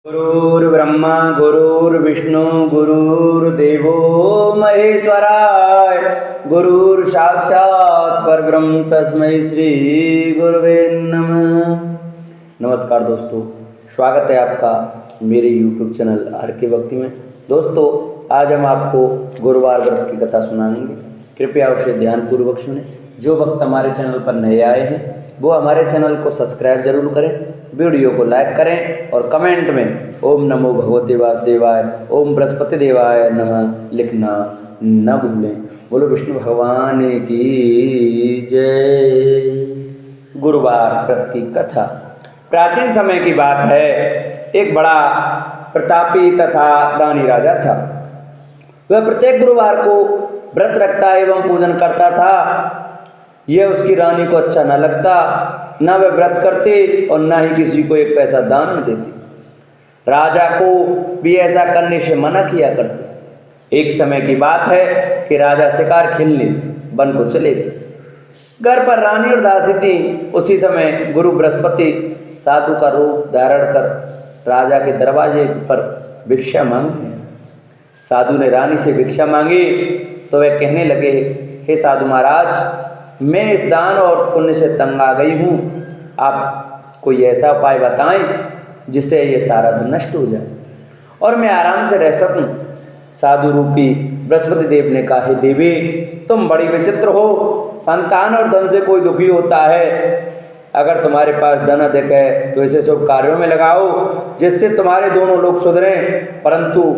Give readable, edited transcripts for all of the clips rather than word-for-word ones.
गुरुर्ब्रह्मा गुरुर्विष्णु गुरुर्देवो महेश्वराय गुरुर्साक्षात् परब्रह्म तस्मै श्री गुरुवे नमः। नमस्कार दोस्तों, स्वागत है आपका मेरे YouTube चैनल आर के भक्ति में। दोस्तों, आज हम आपको गुरुवार व्रत की कथा सुनाएंगे। कृपया उसे ध्यानपूर्वक सुने। जो भक्त हमारे चैनल पर नए आए हैं वो हमारे चैनल को सब्सक्राइब जरूर करें, वीडियो को लाइक करें और कमेंट में ओम नमो भगवते वासुदेवाय, ओम बृहस्पति देवाय नमः लिखना न भूलें। बोलो विष्णु भगवान की जय। गुरुवार व्रत की कथा प्राचीन समय की बात है। एक बड़ा प्रतापी तथा दानी राजा था। वह प्रत्येक गुरुवार को व्रत रखता एवं पूजन करता था। यह उसकी रानी को अच्छा न लगता। न वह व्रत करते और न ही किसी को एक पैसा दान में देती। राजा को भी ऐसा करने से मना किया करते। एक समय की बात है कि राजा शिकार खेलने वन को चले गए। घर पर रानी और दासी थी। उसी समय गुरु बृहस्पति साधु का रूप धारण कर राजा के दरवाजे पर भिक्षा मांगी। साधु ने रानी से भिक्षा मांगी तो वह कहने लगे, हे साधु महाराज, मैं इस दान और पुण्य से तंग आ गई हूँ। आप कोई ऐसा उपाय बताएं जिससे ये सारा धन नष्ट हो जाए और मैं आराम से रह सकूं। साधु रूपी बृहस्पति देव ने कहा, हे देवी, तुम बड़ी विचित्र हो। संतान और धन से कोई दुखी होता है। अगर तुम्हारे पास धन अधिक है तो इसे शुभ कार्यों में लगाओ जिससे तुम्हारे दोनों लोग सुधरें। परंतु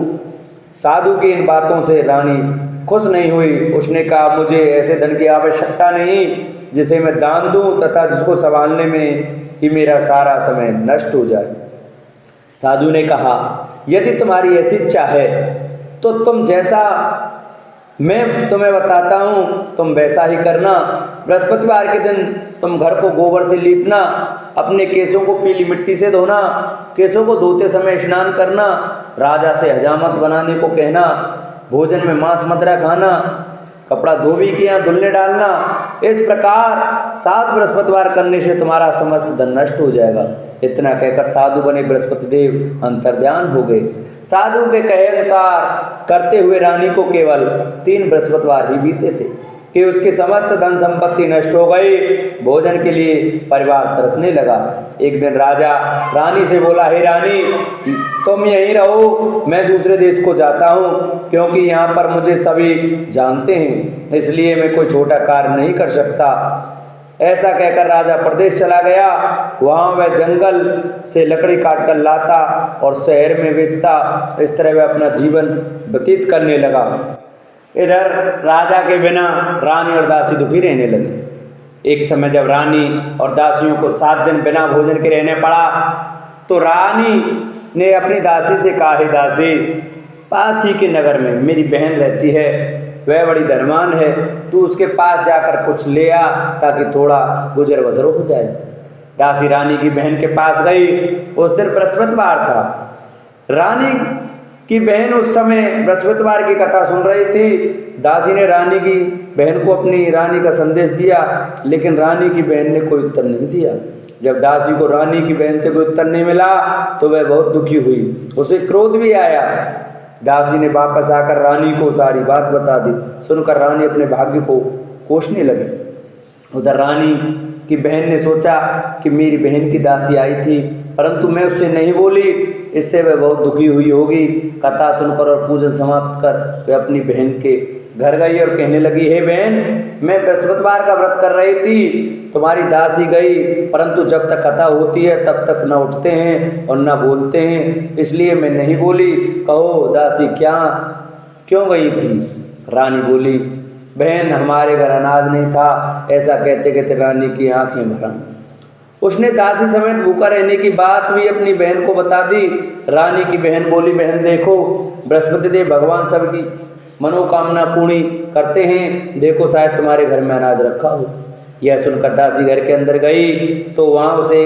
साधु की इन बातों से रानी खुश नहीं हुई। उसने कहा, मुझे ऐसे धन की आवश्यकता नहीं जिसे मैं दान दूं तथा जिसको संभालने में ही मेरा सारा समय नष्ट हो जाए। साधु ने कहा, यदि तुम्हारी ऐसी इच्छा है तो तुम जैसा मैं तुम्हें बताता हूँ तुम वैसा ही करना। बृहस्पतिवार के दिन तुम घर को गोबर से लीपना, अपने केसों को पीली मिट्टी से धोना, केसों को धोते समय स्नान करना, राजा से हजामत बनाने को कहना, भोजन में मांस मदिरा खाना, कपड़ा धोबी के यहाँ धुलने डालना। इस प्रकार 7 बृहस्पतिवार करने से तुम्हारा समस्त धन नष्ट हो जाएगा। इतना कहकर साधु बने बृहस्पति देव अंतर्ध्यान हो गए। साधु के कहे अनुसार करते हुए रानी को केवल 3 बृहस्पतिवार ही बीते थे कि उसकी समस्त धन संपत्ति नष्ट हो गई। भोजन के लिए परिवार तरसने लगा। एक दिन राजा रानी से बोला, हे रानी, तुम यहीं रहो, मैं दूसरे देश को जाता हूँ क्योंकि यहाँ पर मुझे सभी जानते हैं, इसलिए मैं कोई छोटा कार्य नहीं कर सकता। ऐसा कहकर राजा प्रदेश चला गया। वहाँ वह जंगल से लकड़ी काट कर लाता और शहर में बेचता। इस तरह वह अपना जीवन व्यतीत करने लगा। इधर राजा के बिना रानी और दासी दुखी रहने लगे। एक समय जब रानी और दासियों को 7 दिन बिना भोजन के रहने पड़ा तो रानी ने अपनी दासी से कहा, हे दासी, पास ही के नगर में मेरी बहन रहती है, वह बड़ी धनवान है, तू उसके पास जाकर कुछ ले आ ताकि थोड़ा गुजर बसर हो जाए। दासी रानी की बहन के पास गई। उस दिन बृहस्पतिवार था। रानी की बहन उस समय बृहस्पतिवार की कथा सुन रही थी। दासी ने रानी की बहन को अपनी रानी का संदेश दिया, लेकिन रानी की बहन ने कोई उत्तर नहीं दिया। जब दासी को रानी की बहन से कोई उत्तर नहीं मिला तो वह बहुत दुखी हुई। उसे क्रोध भी आया। दासी ने वापस आकर रानी को सारी बात बता दी। सुनकर रानी अपने भाग्य को कोसने लगी। उधर रानी की बहन ने सोचा कि मेरी बहन की दासी आई थी परंतु मैं उससे नहीं बोली, इससे वह बहुत दुखी हुई होगी। कथा सुनकर और पूजन समाप्त कर वह अपनी बहन के घर गई और कहने लगी, हे बहन, मैं बृहस्पतिवार का व्रत कर रही थी, तुम्हारी दासी गई, परंतु जब तक कथा होती है तब तक न उठते हैं और न बोलते हैं, इसलिए मैं नहीं बोली। कहो दासी क्यों गई थी? रानी बोली, बहन, हमारे घर अनाज नहीं था। ऐसा कहते कहते रानी की आंखें भर आईं। उसने दासी समेत भूखा रहने की बात भी अपनी बहन को बता दी। रानी की बहन बोली, बहन देखो, बृहस्पति देव भगवान सबकी मनोकामना पूरी करते हैं, देखो शायद तुम्हारे घर में अनाज रखा हो। यह सुनकर दासी घर के अंदर गई तो वहाँ उसे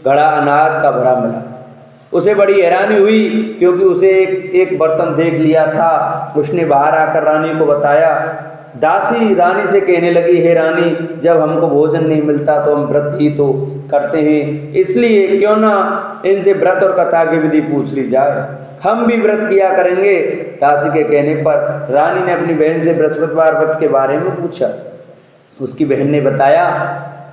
घड़ा अनाज का भरा मिला। उसे बड़ी हैरानी हुई क्योंकि उसे एक बर्तन देख लिया था। उसने बाहर आकर रानी को बताया। दासी रानी से कहने लगी, हे रानी, जब हमको भोजन नहीं मिलता तो हम व्रत ही तो करते हैं, इसलिए क्यों ना इनसे व्रत और कथा की विधि पूछ ली जाए, हम भी व्रत किया करेंगे। दासी के कहने पर रानी ने अपनी बहन से बृहस्पतिवार व्रत के बारे में पूछा। उसकी बहन ने बताया,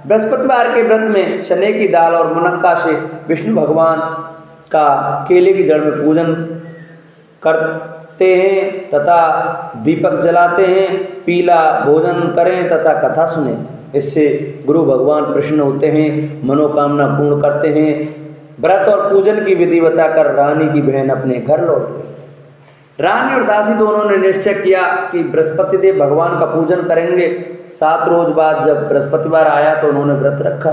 बृहस्पतिवार के व्रत में चने की दाल और मुनक्का से विष्णु भगवान का केले की जड़ में पूजन करते हैं तथा दीपक जलाते हैं, पीला भोजन करें तथा कथा सुने। इससे गुरु भगवान प्रसन्न होते हैं, मनोकामना पूर्ण करते हैं। व्रत और पूजन की विधि बताकर रानी की बहन अपने घर लौट गई। रानी और दासी दोनों ने निश्चय किया कि बृहस्पति देव भगवान का पूजन करेंगे। 7 रोज बाद जब बृहस्पतिवार आया तो उन्होंने व्रत रखा।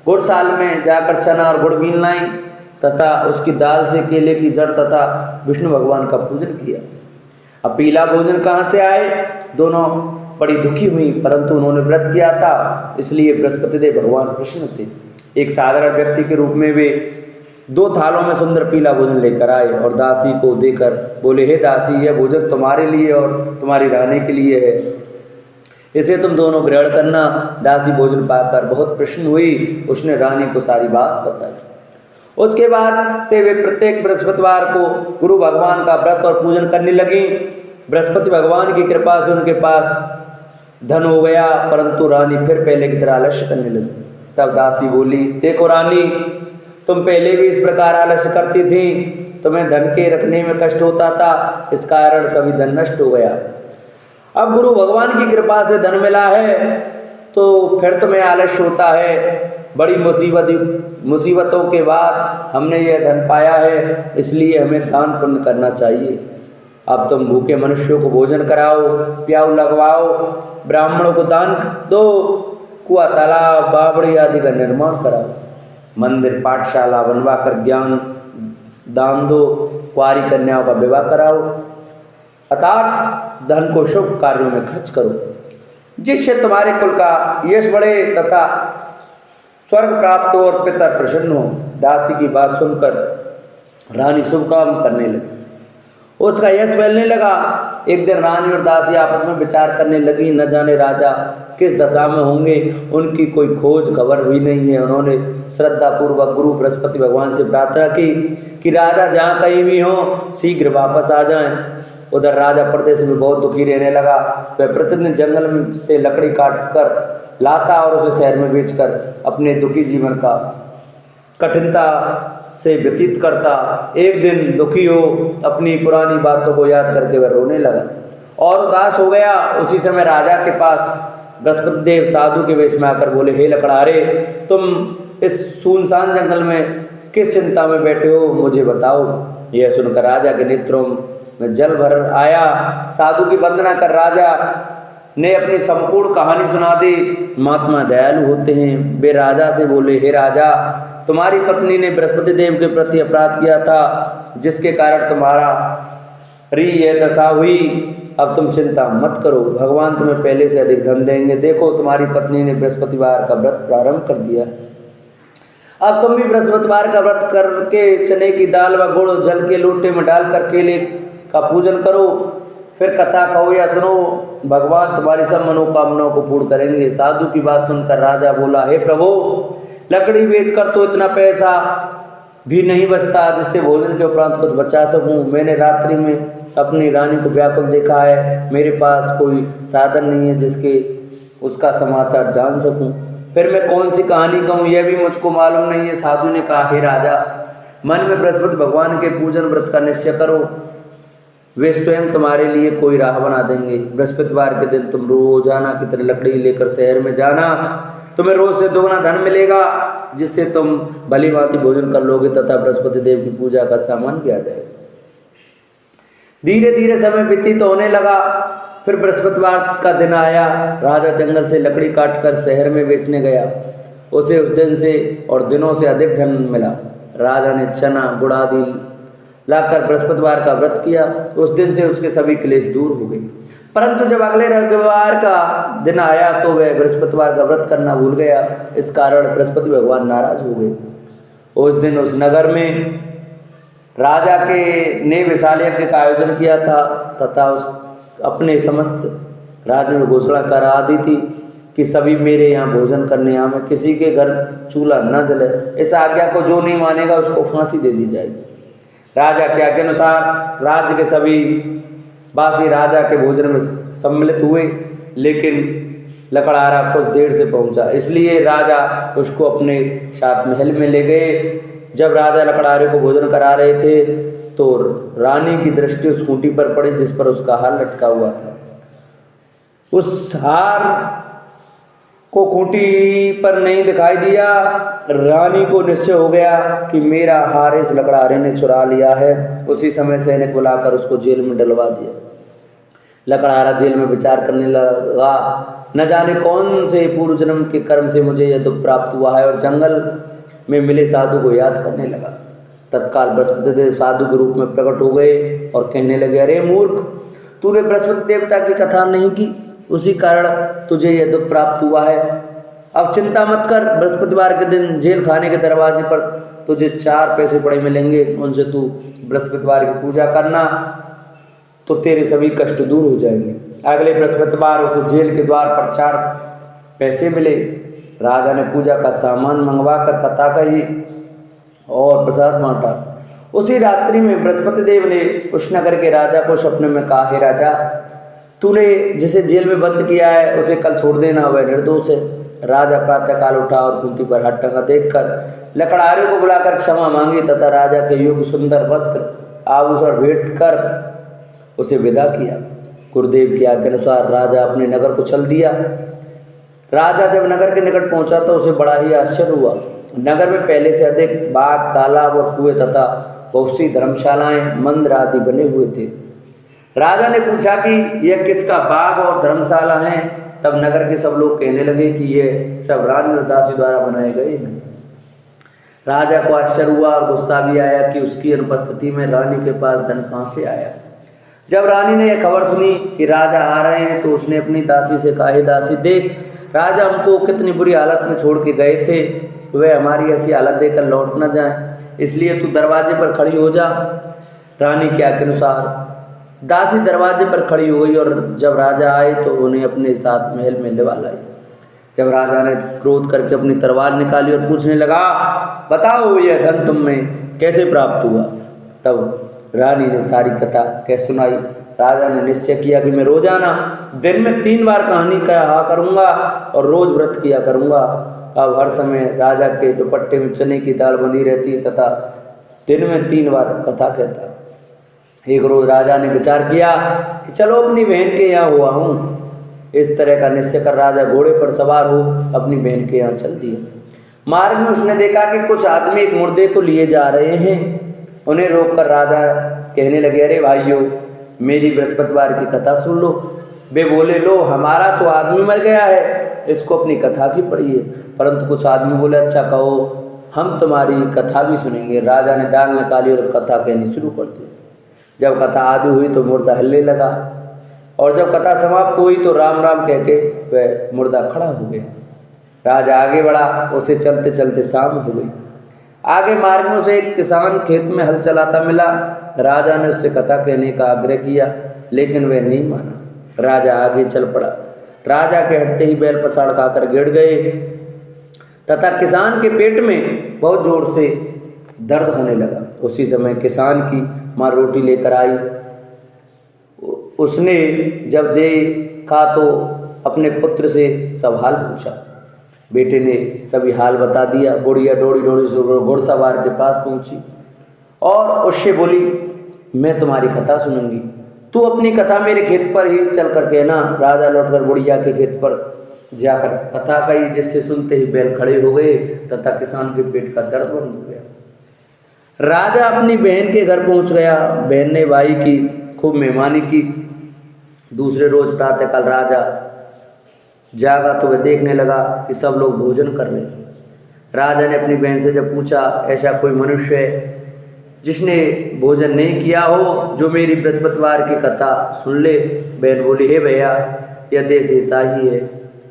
गुड़साल में जाकर चना और गुड़ बीन लाई तथा उसकी दाल से केले की जड़ तथा विष्णु भगवान का पूजन किया। अब पीला भोजन कहाँ से आए? दोनों बड़ी दुखी हुई, परंतु उन्होंने व्रत किया था, इसलिए बृहस्पति देव भगवान प्रसन्न थे। एक साधारण व्यक्ति के रूप में वे 2 थालों में सुंदर पीला भोजन लेकर आए और दासी को देकर बोले, हे दासी, यह भोजन तुम्हारे लिए और तुम्हारी रानी के लिए है, इसे तुम दोनों ग्रहण करना। दासी भोजन पाकर बहुत प्रसन्न हुई। उसने रानी को सारी बात बताई। उसके बाद से वे प्रत्येक बृहस्पतिवार को गुरु भगवान का व्रत और पूजन करने लगी। बृहस्पति भगवान की कृपा से उनके पास धन हो गया, परंतु रानी फिर पहले की तरह आलस्य करने लगी। तब दासी बोली, देखो रानी, तुम पहले भी इस प्रकार आलस्य करती थी, तुम्हें धन के रखने में कष्ट होता था, इस कारण सभी धन नष्ट हो गया। अब गुरु भगवान की कृपा से धन मिला है तो फिर तुम्हें आलस्य होता है। बड़ी मुसीबतों के बाद हमने यह धन पाया है, इसलिए हमें दान पुण्य करना चाहिए। अब तुम भूखे मनुष्यों को भोजन कराओ, प्याऊ लगवाओ, ब्राह्मणों को दान दो, कुआं तालाब बावड़ी आदि का निर्माण कराओ, मंदिर पाठशाला बनवाकर ज्ञान दान दो, कुंवारी कन्याओं का विवाह कराओ, अर्थात धन को शुभ कार्यों में खर्च करो, जिससे तुम्हारे कुल का यश बढ़े तथा स्वर्ग प्राप्त हो और पिता प्रसन्न हो। दासी की बात सुनकर रानी शुभ काम करने लगी, उसका यश फैलने लगा। एक दिन रानी और दासी आपस में विचार करने लगी, न जाने राजा किस दशा में होंगे, उनकी कोई खोज खबर भी नहीं है। उन्होंने श्रद्धा पूर्वक गुरु बृहस्पति भगवान से प्रार्थना की कि राजा जहाँ कहीं भी हो शीघ्र वापस आ जाएं। उधर राजा प्रदेश में बहुत दुखी रहने लगा। वह प्रतिदिन जंगल से लकड़ी काट कर लाता और उसे शहर में बेचकर अपने दुखी जीवन का कठिनता से व्यतीत करता। एक दिन दुखी हो अपनी पुरानी बातों को याद करके वह रोने लगा और उदास हो गया। उसी समय राजा के पास बृहस्पति देव साधु के वेश में आकर बोले, हे लकड़हारे, तुम इस सुनसान जंगल में किस चिंता में बैठे हो, मुझे बताओ। यह सुनकर राजा के नेत्रों में जल भर आया। साधु की वंदना कर राजा ने अपनी संपूर्ण कहानी सुना दी। महात्मा दयालु होते हैं। वे राजा से बोले, हे राजा, तुम्हारी पत्नी ने बृहस्पति देव के प्रति अपराध किया था, जिसके कारण तुम्हारी यह दशा हुई। अब तुम चिंता मत करो, भगवान तुम्हें पहले से अधिक धन देंगे। देखो, तुम्हारी पत्नी ने बृहस्पतिवार का व्रत प्रारंभ कर दिया। अब तुम भी बृहस्पतिवार का व्रत करके चने की दाल व गुड़ जल के लोटे में डालकर केले का पूजन करो, फिर कथा कहो या सुनो, भगवान तुम्हारी सब मनोकामनाओं को पूर्ण करेंगे। साधु की बात सुनकर राजा बोला, हे प्रभु, लकड़ी बेचकर तो इतना पैसा भी नहीं बचता जिससे भोजन के उपरांत कुछ बचा सकूं। मैंने रात्रि में अपनी रानी को व्याकुल देखा है, मेरे पास कोई साधन नहीं है जिसके उसका समाचार जान सकूं। फिर मैं कौन सी कहानी कहूँ, यह भी मुझको मालूम नहीं है। साधु ने कहा, हे राजा, मन में बृहस्पति भगवान के पूजन व्रत का निश्चय करो, वे स्वयं तुम्हारे लिए कोई राह बना देंगे। बृहस्पतिवार के दिन तुम रोजाना की तरह लकड़ी लेकर शहर में जाना, तुम्हें रोज से दोगुना धन मिलेगा, जिससे तुम भली भांति भोजन कर लोगे तथा बृहस्पति देव की पूजा का सामान भी आ जाएगा। धीरे धीरे समय व्यतीत होने लगा। फिर बृहस्पतिवार का दिन आया। राजा जंगल से लकड़ी काटकर शहर में बेचने गया। उसे उस दिन से और दिनों से अधिक धन मिला। राजा ने चना गुड़ आदि लाकर बृहस्पतिवार का व्रत किया। उस दिन से उसके सभी क्लेश दूर हो गए। परंतु जब अगले रविवार का दिन आया तो वह बृहस्पतिवार का व्रत करना भूल गया। इस कारण बृहस्पति भगवान नाराज हो गए। उस दिन उस नगर में राजा के ने विशाल यज्ञ का आयोजन किया था तथा उस अपने समस्त राज्य में घोषणा करा दी थी कि सभी मेरे यहाँ भोजन करने आवे, किसी के घर चूल्हा न जले। इस आज्ञा को जो नहीं मानेगा उसको फांसी दे दी जाएगी। राजा के आज्ञा अनुसार राज्य के सभी वासी राजा के भोजन में सम्मिलित हुए, लेकिन लकड़हारा कुछ देर से पहुंचा, इसलिए राजा उसको अपने साथ महल में ले गए। जब राजा लकड़हारे को भोजन करा रहे थे तो रानी की दृष्टि उस खूंटी पर पड़ी जिस पर उसका हार लटका हुआ था। उस हार को खूंटी पर नहीं दिखाई दिया। रानी को निश्चय हो गया कि मेरा हार इस लकड़हारे ने चुरा लिया है। उसी समय सैनिक बुलाकर उसको जेल में डलवा दिया। लकड़हारा जेल में विचार करने लगा, न जाने कौन से पूर्व जन्म के कर्म से मुझे यह दुख प्राप्त हुआ है, और जंगल में मिले साधु को याद करने लगा। तत्काल बृहस्पति देव साधु के रूप में प्रकट हो गए और कहने लगे, अरे मूर्ख, तूने बृहस्पति देवता की कथा नहीं की, उसी कारण तुझे यह दुख प्राप्त हुआ है। अब चिंता मत कर, बृहस्पतिवार के दिन जेल खाने के दरवाजे पर तुझे 4 पैसे पड़े मिलेंगे, उनसे तू बृहस्पतिवार की पूजा करना तो तेरे सभी कष्ट दूर हो जाएंगे। अगले बृहस्पतिवार उसे जेल के द्वार पर 4 पैसे मिले। राजा ने पूजा का सामान मंगवा कर कथा कही और प्रसाद बांटा। उसी रात्रि में बृहस्पति देव ने उस नगर के राजा को स्वप्न में कहा, हे राजा, तूने जिसे जेल में बंद किया है उसे कल छोड़ देना, वह निर्दोष है। राजा प्रातःकाल उठा और खूंटी पर हाथ टंगा देखकर लकड़हारे को बुलाकर क्षमा मांगी तथा राजा के योग्य सुंदर वस्त्र आभूषण भेंट कर उसे विदा किया। गुरुदेव की आज्ञा अनुसार राजा अपने नगर को चल दिया। राजा जब नगर के निकट पहुंचा तो उसे बड़ा ही आश्चर्य हुआ। नगर में पहले से अधिक बाग, तालाब और कुएं तथा बहुत सी धर्मशालाएं, मंदिर आदि बने हुए थे। राजा ने पूछा कि यह किसका बाग और धर्मशाला है। तब नगर के सब लोग कहने लगे कि ये सब रानी और दासी द्वारा बनाए गए हैं। राजा को आश्चर्य हुआ और गुस्सा भी आया कि उसकी अनुपस्थिति में रानी के पास धन कहाँ से आया। जब रानी ने यह खबर सुनी कि राजा आ रहे हैं तो उसने अपनी दासी से कहा, हे दासी, देख, राजा हमको कितनी बुरी हालत में छोड़ के गए थे, वह हमारी ऐसी हालत देखकर लौट न जाए, इसलिए तू दरवाजे पर खड़ी हो जा। रानी के आज्ञा अनुसार दासी दरवाजे पर खड़ी हो गई और जब राजा आए तो उन्हें अपने साथ महल में लिवा लाई। जब राजा ने क्रोध करके अपनी तलवार निकाली और पूछने लगा, बताओ यह धन तुम्हें कैसे प्राप्त हुआ। तब रानी ने सारी कथा कह सुनाई। राजा ने निश्चय किया कि मैं रोजाना दिन में 3 बार कहानी कहा करूँगा और रोज व्रत किया करूँगा। अब हर समय राजा के दुपट्टे में चने की दाल बंधी रहती तथा दिन में 3 बार कथा कहता। एक रोज राजा ने विचार किया कि चलो अपनी बहन के यहाँ हुआ हूँ। इस तरह का निश्चय कर राजा घोड़े पर सवार हो अपनी बहन के यहाँ चल दिया। मार्ग में उसने देखा कि कुछ आदमी एक मुर्दे को लिए जा रहे हैं। उन्हें रोककर राजा कहने लगे, अरे भाइयों, मेरी बृहस्पतिवार की कथा सुन लो। वे बोले, लो, हमारा तो आदमी मर गया है, इसको अपनी कथा की पढ़िए। परंतु कुछ आदमी बोले, अच्छा कहो, हम तुम्हारी कथा भी सुनेंगे। राजा ने दाल निकाली और कथा कहनी शुरू कर दी। जब कथा आदि हुई तो मुर्दा हिलने लगा और जब कथा समाप्त हुई तो राम राम कह के वह मुर्दा खड़ा हो गया। राजा आगे बढ़ा, उसे चलते चलते शाम हो गई। आगे मार्ग में उसे एक किसान खेत में हल चलाता मिला। राजा ने उससे कथा कहने का आग्रह किया, लेकिन वह नहीं माना। राजा आगे चल पड़ा। राजा के हटते ही बैल पछाड़ खाकर गिर गए तथा किसान के पेट में बहुत जोर से दर्द होने लगा। उसी समय किसान की माँ रोटी लेकर आई। उसने जब देखा तो अपने पुत्र से सब हाल पूछा। बेटे ने सभी हाल बता दिया। बुढ़िया दौड़ी दौड़ी से घुड़सवार के पास पहुंची और उससे बोली, मैं तुम्हारी कथा सुनूंगी, तू अपनी कथा मेरे खेत पर ही चल कर कहना। राजा लौटकर बुढ़िया के खेत पर जाकर कथा कही, जिससे सुनते ही बैल खड़े हो गए तथा किसान के पेट का दर्द बंद हो गया। राजा अपनी बहन के घर पहुंच गया। बहन ने भाई की खूब मेहमानी की। दूसरे रोज प्रातःकाल राजा जागा तो वह देखने लगा कि सब लोग भोजन कर रहे। राजा ने अपनी बहन से जब पूछा, ऐसा कोई मनुष्य है जिसने भोजन नहीं किया हो, जो मेरी बृहस्पतिवार की कथा सुन ले। बहन बोली, हे भैया, यह देश ऐसा ही है,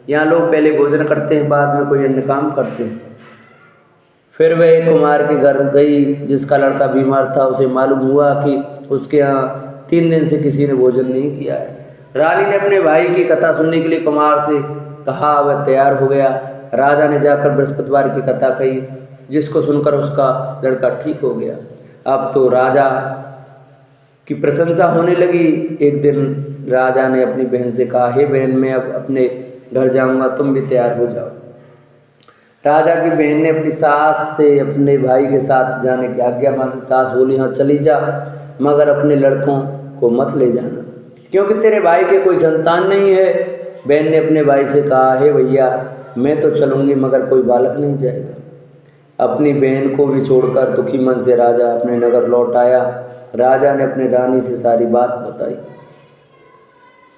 यहाँ लोग पहले भोजन करते हैं, बाद में कोई अन्य काम करते हैं। फिर वह एक कुमार के घर गई जिसका लड़का बीमार था। उसे मालूम हुआ कि उसके यहाँ 3 दिन से किसी ने भोजन नहीं किया है। रानी ने अपने भाई की कथा सुनने के लिए कुमार से कहा वह तैयार हो गया। राजा ने जाकर बृहस्पतिवार की कथा कही, जिसको सुनकर उसका लड़का ठीक हो गया। अब तो राजा की प्रशंसा होने लगी। एक दिन राजा ने अपनी बहन से कहा, हे बहन, मैं अब अपने घर जाऊंगा, तुम भी तैयार हो जाओ। राजा की बहन ने अपनी सास से अपने भाई के साथ जाने की आज्ञा मांगी। सास बोली, हाँ चली जा, मगर अपने लड़कों को मत ले जाना, क्योंकि तेरे भाई के कोई संतान नहीं है। बहन ने अपने भाई से कहा, हे भैया, मैं तो चलूंगी, मगर कोई बालक नहीं जाएगा। अपनी बहन को भी छोड़कर दुखी मन से राजा अपने नगर लौट आया। राजा ने अपनी रानी से सारी बात बताई।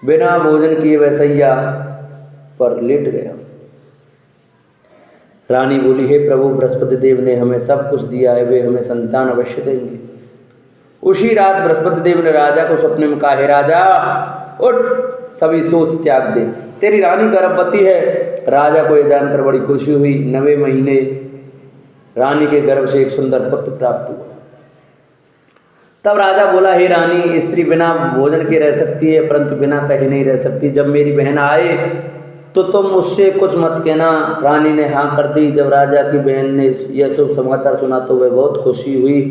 बिना भोजन किए वह सैया पर लेट गया। रानी बोली, हे प्रभु, बृहस्पति देव ने हमें सब कुछ दिया है, वे हमें संतान अवश्य देंगे। उसी रात बृहस्पति देव ने राजा को सपने में कहा, हे राजा, उठ, सभी सोच त्याग दे, तेरी रानी गर्भवती है। राजा को यह जानकर बड़ी खुशी हुई। 9वें महीने रानी के गर्भ से एक सुंदर पुत्र प्राप्त हुआ। तब राजा बोला, हे रानी, स्त्री बिना भोजन के रह सकती है, परंतु बिना कहे नहीं रह सकती। जब मेरी बहन आए तो तुम मुझसे कुछ मत कहना। रानी ने हाँ कर दी। जब राजा की बहन ने यह शुभ समाचार सुना तो वह बहुत खुशी हुई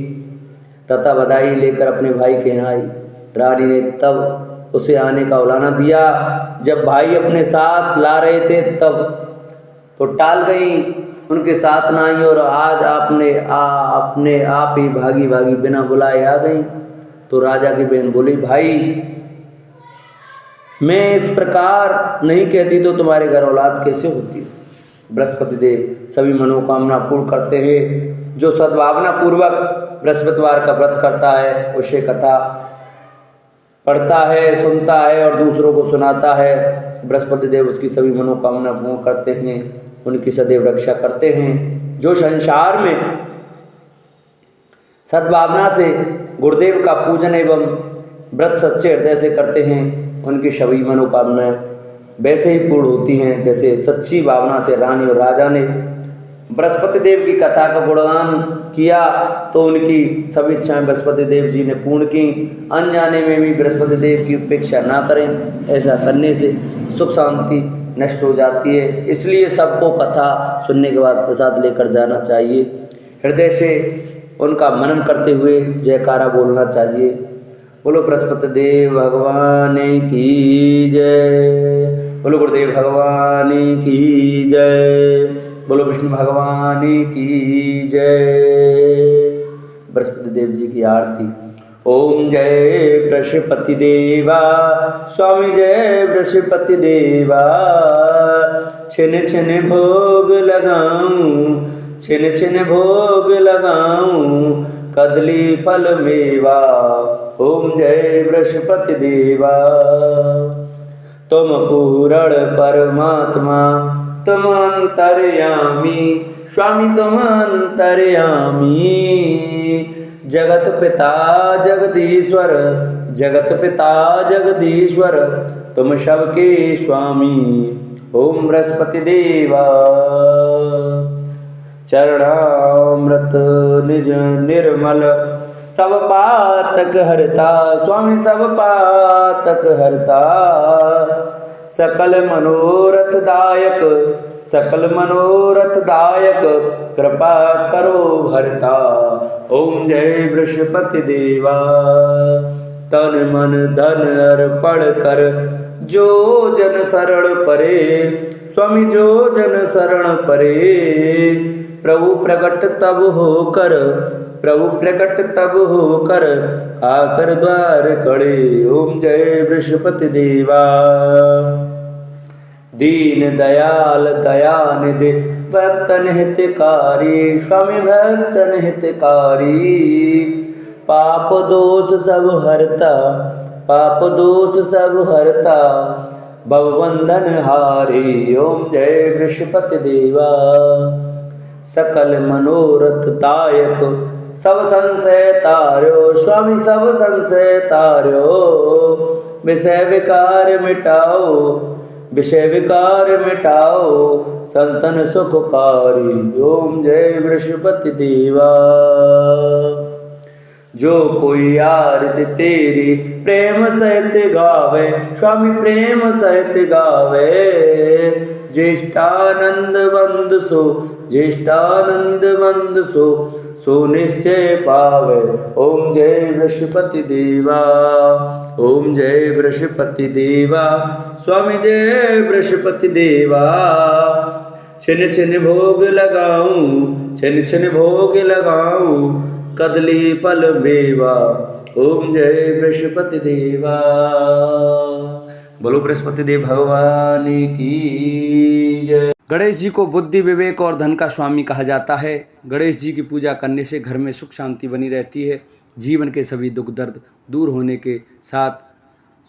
तथा बधाई लेकर अपने भाई के यहाँ आई। रानी ने तब उसे आने का उलाना दिया। जब भाई अपने साथ ला रहे थे तब तो टाल गई, उनके साथ ना आई, और आज अपने आप ही भागी भागी बिना बुलाए आ गई। तो राजा की बहन बोली, भाई, मैं इस प्रकार नहीं कहती तो तुम्हारे घर औलाद कैसे होती। बृहस्पति देव सभी मनोकामना पूर्ण करते हैं। जो सद्भावना पूर्वक बृहस्पतिवार का व्रत करता है, उसे कथा पढ़ता है, सुनता है और दूसरों को सुनाता है, बृहस्पति देव उसकी सभी मनोकामना पूर्ण करते हैं, उनकी सदैव रक्षा करते हैं। जो संसार में सद्भावना से गुरुदेव का पूजन एवं व्रत सच्चे हृदय से करते हैं, उनकी सभी मनोकामनाएं वैसे ही पूर्ण होती हैं जैसे सच्ची भावना से रानी और राजा ने बृहस्पति देव की कथा का गुणगान किया तो उनकी सभी इच्छाएं बृहस्पति देव जी ने पूर्ण की। अनजाने में भी बृहस्पति देव की उपेक्षा ना करें, ऐसा करने से सुख शांति नष्ट हो जाती है। इसलिए सबको कथा सुनने के बाद प्रसाद लेकर जाना चाहिए। हृदय से उनका मनन करते हुए जयकारा बोलना चाहिए। बोलो बृहस्पति देव भगवान की जय, बोलो गुरुदेव भगवान की जय, बोलो विष्णु भगवान की जय। बृहस्पति देव जी की आरती। ओम जय बृहस्पति देवा, स्वामी जय बृहस्पति देवा। छिन छिन भोग लगाऊं, छिन छिन भोग लगाऊं, कदली फल मेवा। ओम जय बृहस्पति देवा। तुम पूर्ण परमात्मा, तुम अंतर्यामी, स्वामी तुम अंतर्यामी। जगत पिता जगदीश्वर, जगत पिता जगदीश्वर, तुम सबके स्वामी। ओम बृहस्पति देवा। चरणामृत निज निर्मल, सब पातक हरता, स्वामी सब पातक हरता। सकल मनोरथ दायक, सकल मनोरथ दायक, कृपा करो भरता। ओम जय बृहस्पति देवा। तन मन धन अर्पण कर, जो जन शरण परे, स्वामी जो जन शरण परे। प्रभु प्रकट तब होकर, प्रभु प्रकट तब होकर, आकर द्वार खड़े। ओम जय बृहस्पति देवा। दीन दयाल दयानिधि, भक्तन हितकारी, स्वामी भक्तन हितकारी। पाप दोष सब हरता, पाप दोष सब हरता, भवबंधन हारी। ओम जय बृहस्पति देवा। सकल मनोरथ दायक, सब संशय तार्यो, स्वामी सब संशय तार्यो। विषय विकार मिटाओ, विषय विकार मिटाओ, संतन सुखकारी। ओम जय बृहस्पति देवा। जो कोई आरती तेरी प्रेम सहित गावे, स्वामी प्रेम सहित गावे। ज्येष्ठानंद बंद सो, ज्येष्ठानंद बंद सो, सो निश्चय पावे। ओम जय बृहस्पति देवा, ओम जय बृहस्पति देवा, स्वामी जय बृहस्पति देवा। छिन छिन भोग लगाऊं, छिन छिन भोग लगाऊं, कदली फल मेवा। ओम जय बृहस्पति देवा। बोलो बृहस्पति देव भगवान की जय। गणेश जी को बुद्धि, विवेक और धन का स्वामी कहा जाता है। गणेश जी की पूजा करने से घर में सुख शांति बनी रहती है। जीवन के सभी दुख दर्द दूर होने के साथ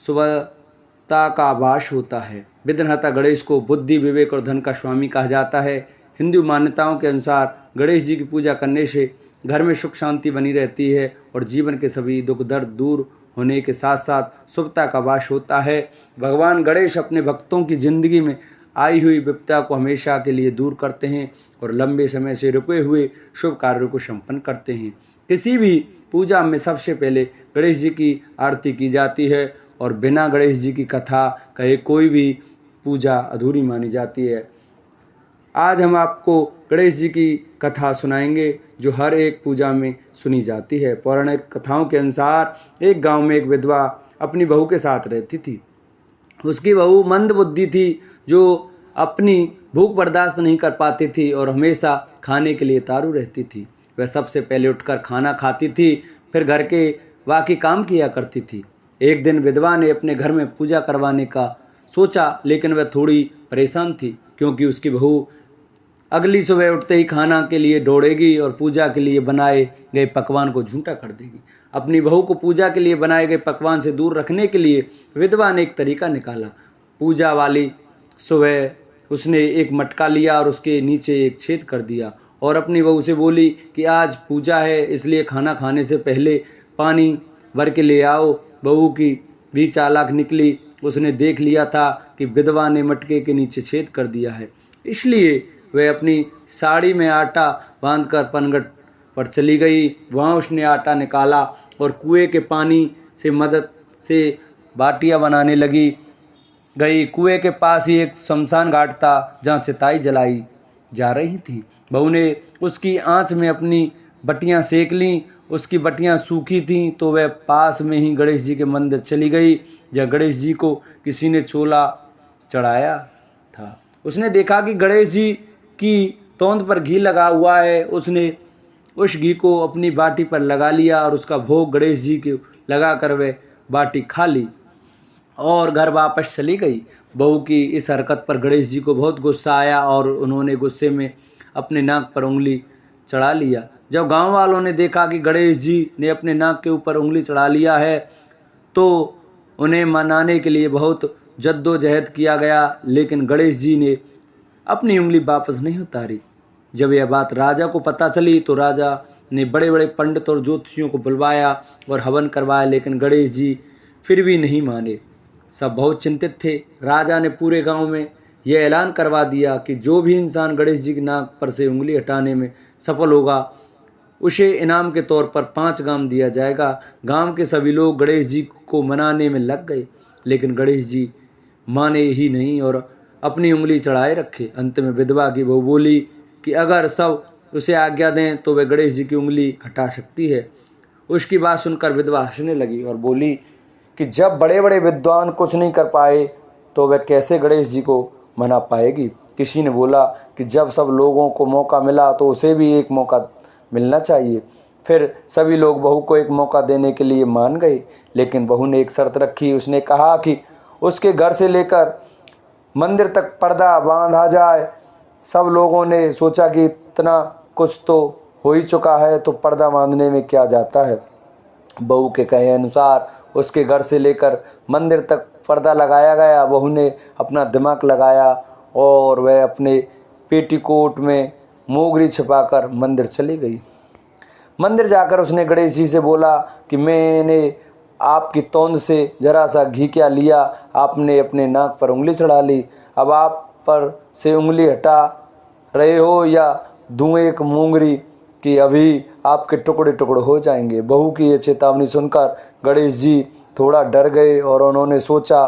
शुभता का आभास होता है। विघ्नहर्ता गणेश को बुद्धि, विवेक और धन का स्वामी कहा जाता है। हिंदू मान्यताओं के अनुसार गणेश जी की पूजा करने से घर में सुख शांति बनी रहती है और जीवन के सभी दुख दर्द दूर होने के साथ साथ शुभता का वास होता है। भगवान गणेश अपने भक्तों की जिंदगी में आई हुई विपदा को हमेशा के लिए दूर करते हैं और लंबे समय से रुके हुए शुभ कार्यों को संपन्न करते हैं। किसी भी पूजा में सबसे पहले गणेश जी की आरती की जाती है और बिना गणेश जी की कथा कहे कोई भी पूजा अधूरी मानी जाती है। आज हम आपको गणेश जी की कथा सुनाएंगे जो हर एक पूजा में सुनी जाती है। पौराणिक कथाओं के अनुसार एक गांव में एक विधवा अपनी बहू के साथ रहती थी। उसकी बहू मंद बुद्धि थी जो अपनी भूख बर्दाश्त नहीं कर पाती थी और हमेशा खाने के लिए तारू रहती थी। वह सबसे पहले उठकर खाना खाती थी, फिर घर के बाकी काम किया करती थी। एक दिन विधवा ने अपने घर में पूजा करवाने का सोचा, लेकिन वह थोड़ी परेशान थी क्योंकि उसकी बहू अगली सुबह उठते ही खाना के लिए दौड़ेगी और पूजा के लिए बनाए गए पकवान को झूठा कर देगी। अपनी बहू को पूजा के लिए बनाए गए पकवान से दूर रखने के लिए विधवा ने एक तरीका निकाला। पूजा वाली सुबह उसने एक मटका लिया और उसके नीचे एक छेद कर दिया और अपनी बहू से बोली कि आज पूजा है, इसलिए खाना खाने से पहले पानी भर के ले आओ। बहू की भी चालाक निकली। उसने देख लिया था कि विधवा ने मटके के नीचे छेद कर दिया है, इसलिए वह अपनी साड़ी में आटा बांधकर पनघट पर चली गई। वहाँ उसने आटा निकाला और कुएं के पानी से मदद से बाटियां बनाने लगी गई। कुएं के पास ही एक शमशान घाट था जहाँ चिताई जलाई जा रही थी। बहू ने उसकी आंच में अपनी बटियां सेक लीं। उसकी बटियां सूखी थीं तो वह पास में ही गणेश जी के मंदिर चली गई जहाँ गणेश जी को किसी ने चोला चढ़ाया था। उसने देखा कि गणेश जी की तोंद पर घी लगा हुआ है। उसने उस घी को अपनी बाटी पर लगा लिया और उसका भोग गणेश जी के लगाकर वह बाटी खा ली और घर वापस चली गई। बहू की इस हरकत पर गणेश जी को बहुत गुस्सा आया और उन्होंने गुस्से में अपने नाक पर उंगली चढ़ा लिया। जब गांव वालों ने देखा कि गणेश जी ने अपने नाक के ऊपर उंगली चढ़ा लिया है तो उन्हें मनाने के लिए बहुत जद्दोजहद किया गया, लेकिन गणेश जी ने अपनी उंगली वापस नहीं उतारी। जब यह बात राजा को पता चली तो राजा ने बड़े बड़े पंडित और ज्योतिषियों को बुलवाया और हवन करवाया, लेकिन गणेश जी फिर भी नहीं माने। सब बहुत चिंतित थे। राजा ने पूरे गांव में यह ऐलान करवा दिया कि जो भी इंसान गणेश जी की नाक पर से उंगली हटाने में सफल होगा उसे इनाम के तौर पर 5 गाम दिया जाएगा। गांव के सभी लोग गणेश जी को मनाने में लग गए, लेकिन गणेश जी माने ही नहीं और अपनी उंगली चढ़ाए रखे। अंत में विधवा की बहू बोली कि अगर सब उसे आज्ञा दें तो वह गणेश जी की उंगली हटा सकती है। उसकी बात सुनकर विधवा हंसने लगी और बोली कि जब बड़े बड़े विद्वान कुछ नहीं कर पाए तो वह कैसे गणेश जी को मना पाएगी। किसी ने बोला कि जब सब लोगों को मौका मिला तो उसे भी एक मौका मिलना चाहिए। फिर सभी लोग बहू को एक मौका देने के लिए मान गए, लेकिन बहू ने एक शर्त रखी। उसने कहा कि उसके घर से लेकर मंदिर तक पर्दा बांधा जाए। सब लोगों ने सोचा कि इतना कुछ तो हो ही चुका है तो पर्दा बांधने में क्या जाता है। बहू के कहे अनुसार उसके घर से लेकर मंदिर तक पर्दा लगाया गया। बहू ने अपना दिमाग लगाया और वह अपने पेटीकोट में मोगरी छिपाकर मंदिर चली गई। मंदिर जाकर उसने गणेश जी से बोला कि मैंने आपकी तोंद से जरा सा घी क्या लिया, आपने अपने नाक पर उंगली चढ़ा ली। अब आप पर से उंगली हटा रहे हो या दूं एक मोंगरी कि अभी आपके टुकड़े टुकड़े हो जाएंगे। बहू की ये चेतावनी सुनकर गणेश जी थोड़ा डर गए और उन्होंने सोचा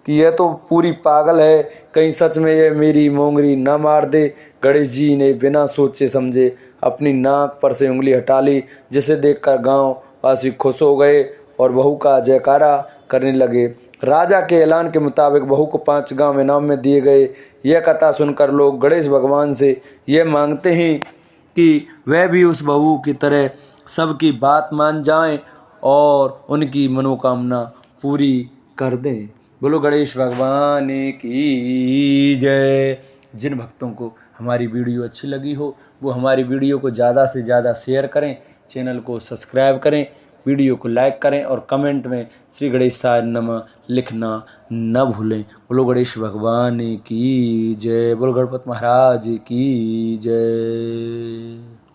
कि यह तो पूरी पागल है, कहीं सच में यह मेरी मोंगरी न मार दे। गणेश जी ने बिना सोचे समझे अपनी नाक पर से उंगली हटा ली, जिसे देखकर गांव वासी खुश हो गए और बहू का जयकारा करने लगे। राजा के ऐलान के मुताबिक बहू को 5 गांव इनाम में दिए गए। यह कथा सुनकर लोग गणेश भगवान से यह मांगते हैं कि वह भी उस बहू की तरह सबकी बात मान जाएं और उनकी मनोकामना पूरी कर दें। बोलो गणेश भगवान की जय। जिन भक्तों को हमारी वीडियो अच्छी लगी हो वो हमारी वीडियो को ज़्यादा से ज़्यादा शेयर करें, चैनल को सब्सक्राइब करें, वीडियो को लाइक करें और कमेंट में श्री गणेशाय नमः लिखना न भूलें। बोलो गणेश भगवान की जय। बोलो गणपति महाराज की जय।